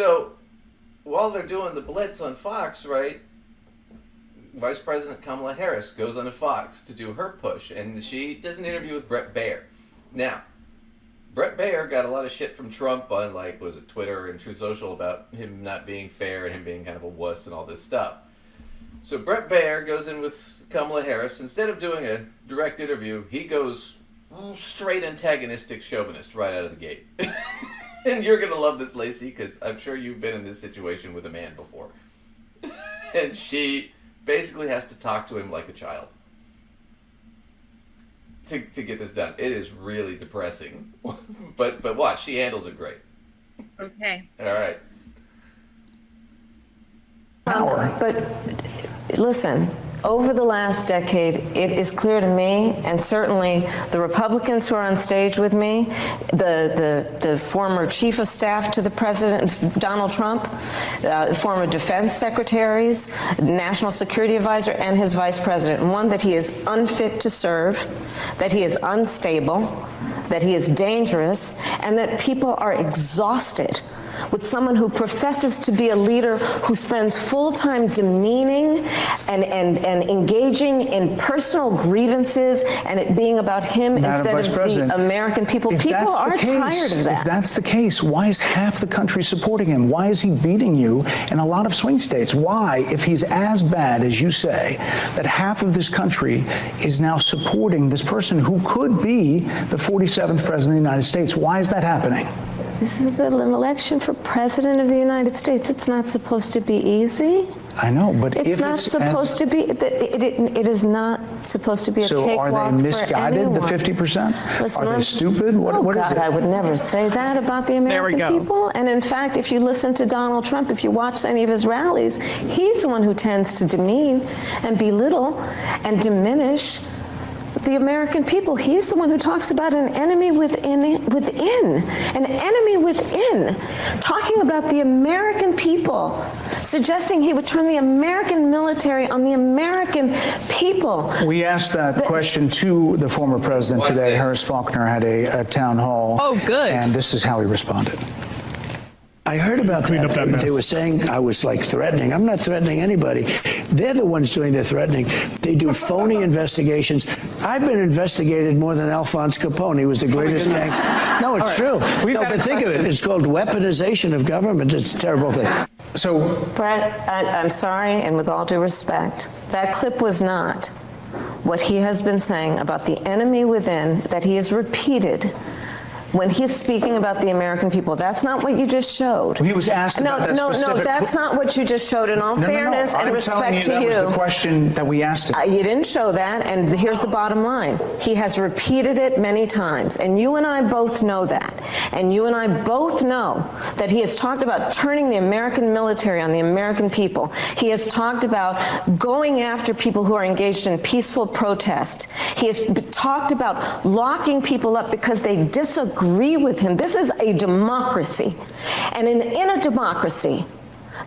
So while they're doing the blitz on Fox, right, Vice President Kamala Harris goes on to Fox to do her push, and she does an interview with Bret Baier. Now, Bret Baier got a lot of shit from Trump on, like, was it Twitter and Truth Social about him not being fair and him being kind of a wuss and all this stuff. So Bret Baier goes in with Kamala Harris. Instead of doing a direct interview, he goes straight antagonistic chauvinist right out of the gate. And you're going to love this, Lacey, because I'm sure you've been in this situation with a man before. And she basically has to talk to him like a child to get this done. It is really depressing. but watch, she handles it great. Okay. All right. But listen, over the last decade, it is clear to me, and certainly the Republicans who are on stage with me, the former chief of staff to the president, Donald Trump, former defense secretaries, national security advisor, and his vice president. One, that he is unfit to serve, that he is unstable, that he is dangerous, and that people are exhausted with someone who professes to be a leader who spends full time demeaning and engaging in personal grievances and it being about him instead of the American people. People are tired of that. If that's the case, why is half the country supporting him? Why is he beating you in a lot of swing states? Why, if he's as bad as you say, that half of this country is now supporting this person who could be the 47th president of the United States? Why is that happening? This is an election for president of the United States. It's not supposed to be easy. I know, but it's not supposed to be. It is not supposed to be a cakewalk for anyone. So are they misguided, the 50%? Are they stupid? What is it? I would never say that about the American people. And in fact, if you listen to Donald Trump, if you watch any of his rallies, he's the one who tends to demean and belittle and diminish the American people. He's the one who talks about an enemy within, an enemy within, talking about the American people, suggesting he would turn the American military on the American people. We asked that question to the former president today. Harris Faulkner had a town hall. Oh, good. And this is how he responded. I heard about that. They were saying I was like threatening. I'm not threatening anybody. They're the ones doing the threatening. They do phony investigations. I've been investigated more than Alphonse Capone. He was the greatest gangster. No, it's true. No, but think of it. It's called weaponization of government. It's a terrible thing. So, Brett, I'm sorry, and with all due respect, that clip was not what he has been saying about the enemy within that he has repeated when he's speaking about the American people. That's not what you just showed. He was asked about that specific... No, that's not what you just showed. In all fairness and respect to you. That was the question that we asked him. You didn't show that, and here's the bottom line. He has repeated it many times, and you and I both know that. And you and I both know that he has talked about turning the American military on the American people. He has talked about going after people who are engaged in peaceful protest. He has talked about locking people up because they disagree with him. This is a democracy. And in a democracy,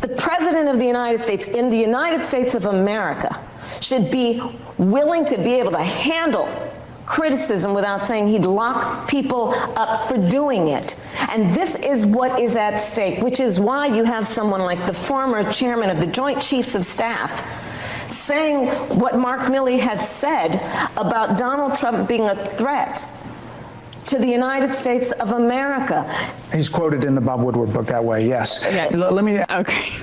the President of the United States, in the United States of America, should be willing to be able to handle criticism without saying he'd lock people up for doing it. And this is what is at stake, which is why you have someone like the former chairman of the Joint Chiefs of Staff saying what Mark Milley has said about Donald Trump being a threat to the United States of America. He's quoted in the Bob Woodward book that way, yes. Yeah. Let me...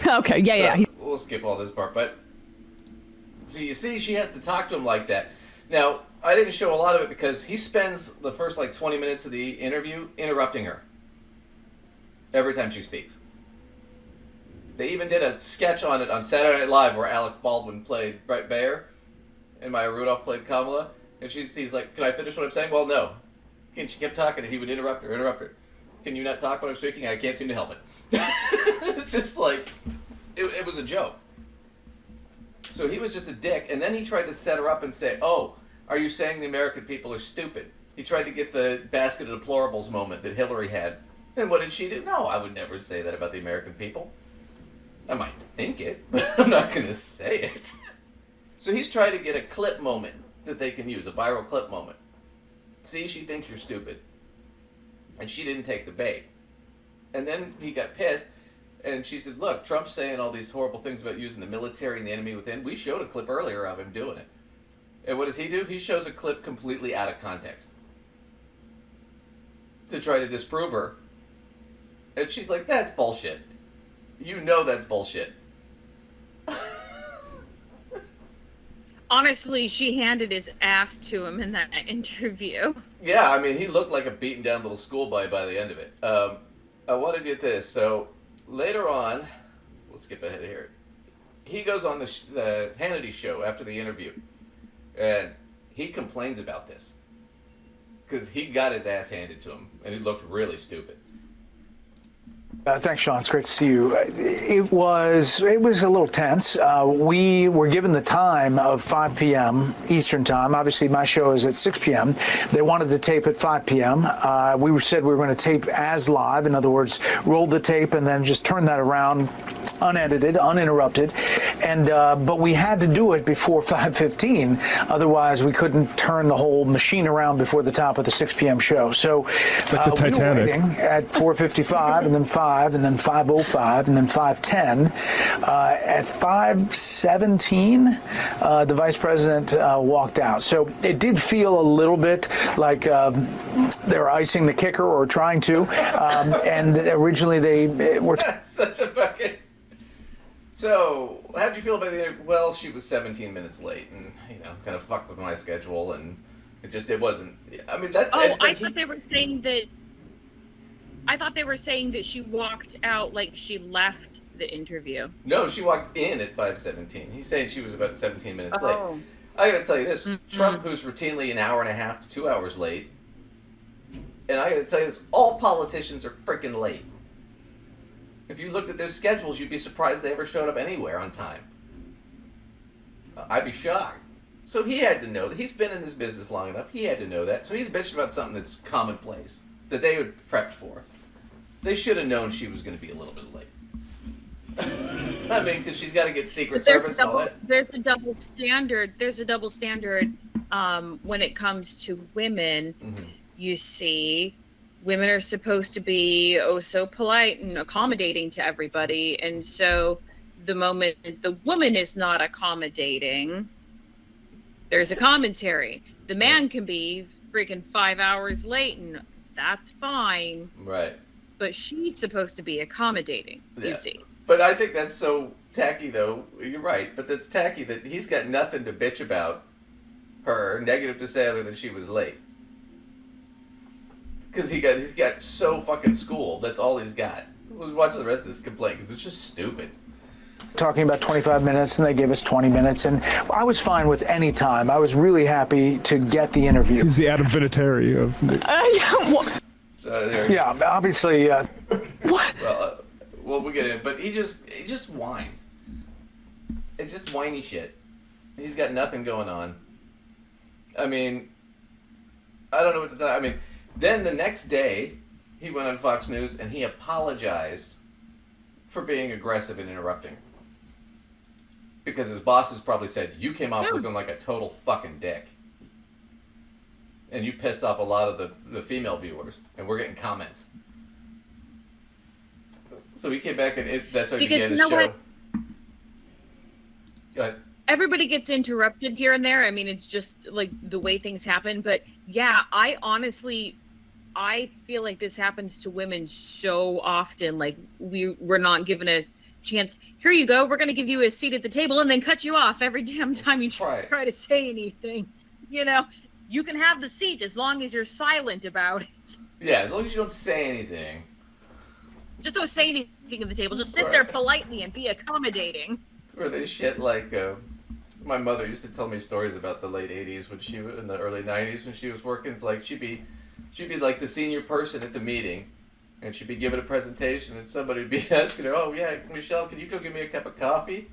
Okay, yeah. We'll skip all this part, but... So you see, she has to talk to him like that. Now, I didn't show a lot of it because he spends the first, 20 minutes of the interview interrupting her. Every time she speaks. They even did a sketch on it on Saturday Night Live where Alec Baldwin played Bret Baier and Maya Rudolph played Kamala. And he's like, can I finish what I'm saying? Well, no. And she kept talking, and he would interrupt her. Can you not talk when I'm speaking? I can't seem to help it. It's just like, it was a joke. So he was just a dick, and then he tried to set her up and say, oh, are you saying the American people are stupid? He tried to get the basket of deplorables moment that Hillary had. And what did she do? No, I would never say that about the American people. I might think it, but I'm not going to say it. So he's trying to get a clip moment that they can use, a viral clip moment. See, she thinks you're stupid. And she didn't take the bait. And then he got pissed. And she said, look, Trump's saying all these horrible things about using the military and the enemy within. We showed a clip earlier of him doing it. And what does he do? He shows a clip completely out of context to try to disprove her. And she's like, that's bullshit. You know that's bullshit. Honestly, she handed his ass to him in that interview. Yeah, I mean, he looked like a beaten down little schoolboy by the end of it. I want to get this. So later on, we'll skip ahead here. He goes on the Hannity show after the interview, and he complains about this because he got his ass handed to him, and he looked really stupid. Thanks, Sean. It's great to see you. It was a little tense. We were given the time of 5 p.m. Eastern time. Obviously, my show is at 6 p.m. They wanted to tape at 5 p.m. We said we were going to tape as live. In other words, roll the tape and then just turn that around unedited, uninterrupted, and but we had to do it before 5:15. Otherwise, we couldn't turn the whole machine around before the top of the 6 p.m. show. So like the Titanic. We were waiting at 4:55, and then 5, and then 5:05, and then 5:10. At 5:17, the vice president walked out. So it did feel a little bit like they're icing the kicker or trying to. And originally they were Such a fucking... So, how'd you feel about the interview? Well, she was 17 minutes late and, kind of fucked with my schedule, and it wasn't... I mean, that's... Oh, I thought they were saying that... I thought they were saying that she walked out like she left the interview. No, she walked in at 5:17. He's saying she was about 17 minutes Oh. late. I gotta tell you this, Trump, who's routinely an hour and a half to 2 hours late, and I gotta tell you this, all politicians are freaking late. If you looked at their schedules, you'd be surprised they ever showed up anywhere on time. I'd be shocked. So he had to know that. He's been in this business long enough. He had to know that. So he's bitching about something that's commonplace, that they had prepped for. They should have known she was going to be a little bit late. I mean, because she's got to get Secret Service and all that. There's a double standard. There's a double standard when it comes to women. Mm-hmm. You see, women are supposed to be so polite and accommodating to everybody, and so the moment the woman is not accommodating, there's a commentary. The man can be freaking 5 hours late, and that's fine. Right. But she's supposed to be accommodating. Yeah. You see. But I think that's so tacky, though. You're right, but that's tacky that he's got nothing to bitch about her, negative to say other than she was late. Because he's got so fucking schooled. That's all he's got. We'll watch the rest of this complaint because it's just stupid. talking about 25 minutes, and they gave us 20 minutes, and I was fine with any time. I was really happy to get the interview. He's the Adam Vinatieri of... Yeah, obviously... What? Well, we'll get in, but he just whines. It's just whiny shit. He's got nothing going on. I mean, I don't know what to tell you. I mean, then the next day, he went on Fox News and he apologized for being aggressive and interrupting. Because his bosses probably said, you came off looking like a total fucking dick. And you pissed off a lot of the female viewers. And we're getting comments. So he came back and that's how he began his show. What? Go ahead. Everybody gets interrupted here and there. I mean, it's just like the way things happen. But yeah, I feel like this happens to women so often. Like we're not given a chance. Here you go. We're going to give you a seat at the table and then cut you off every damn time you try to say anything. You know, you can have the seat as long as you're silent about it. Yeah, as long as you don't say anything. Just don't say anything at the table. Just sit there politely and be accommodating. Or this shit like my mother used to tell me stories about the late 80s when she was in the early 90s when she was working. It's like she'd be like the senior person at the meeting, and she'd be giving a presentation, and somebody would be asking her, "Oh yeah, Michelle, can you go get me a cup of coffee?"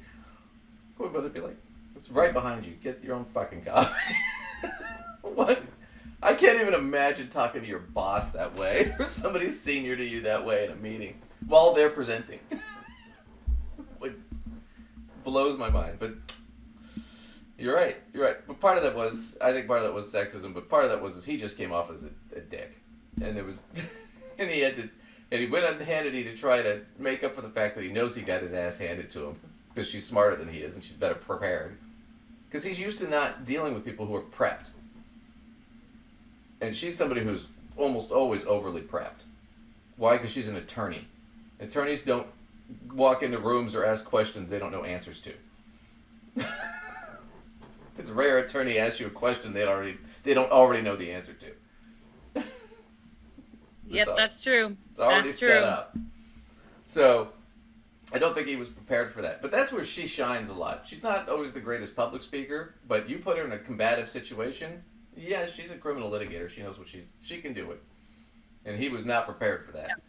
My mother'd be like, "It's right behind you. Get your own fucking coffee." What? I can't even imagine talking to your boss that way, or somebody senior to you that way in a meeting while they're presenting. It blows my mind, but you're right. But I think part of that was sexism, but part of that was he just came off as a dick, and there was, and he had to, And he went on Hannity to try to make up for the fact that he knows he got his ass handed to him because she's smarter than he is and she's better prepared. Because he's used to not dealing with people who are prepped. And she's somebody who's almost always overly prepped. Why? Because she's an attorney. Attorneys don't walk into rooms or ask questions they don't know answers to. It's rare attorney asks you a question they don't already know the answer to. Yep, that's true. It's already That's set true. up. So I don't think he was prepared for that. But that's where she shines a lot. She's not always the greatest public speaker, but you put her in a combative situation, yeah, she's a criminal litigator. She knows what she can do it. And he was not prepared for that.